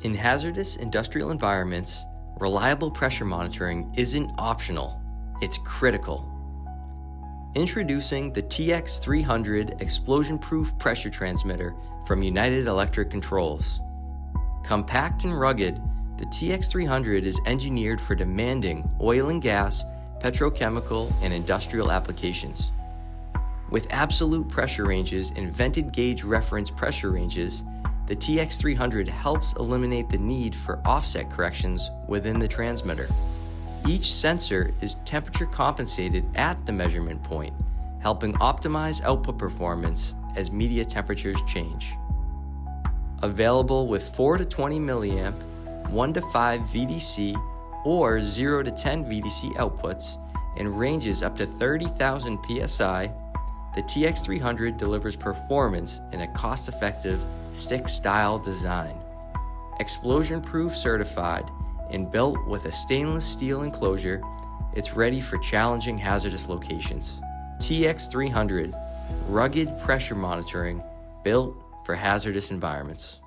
In hazardous industrial environments, reliable pressure monitoring isn't optional, it's critical. Introducing the TX300 explosion-proof pressure transmitter from United Electric Controls. Compact and rugged, the TX300 is engineered for demanding oil and gas, petrochemical, and industrial applications. With absolute pressure ranges and vented gauge reference pressure ranges, the TX300 helps eliminate the need for offset corrections within the transmitter. Each sensor is temperature compensated at the measurement point, helping optimize output performance as media temperatures change. Available with 4 to 20 milliamp, 1 to 5 VDC, or 0 to 10 VDC outputs, and ranges up to 30,000 PSI, the TX300 delivers performance in a cost-effective stick-style design. Explosion-proof certified and built with a stainless steel enclosure, it's ready for challenging hazardous locations. TX300, rugged pressure monitoring built for hazardous environments.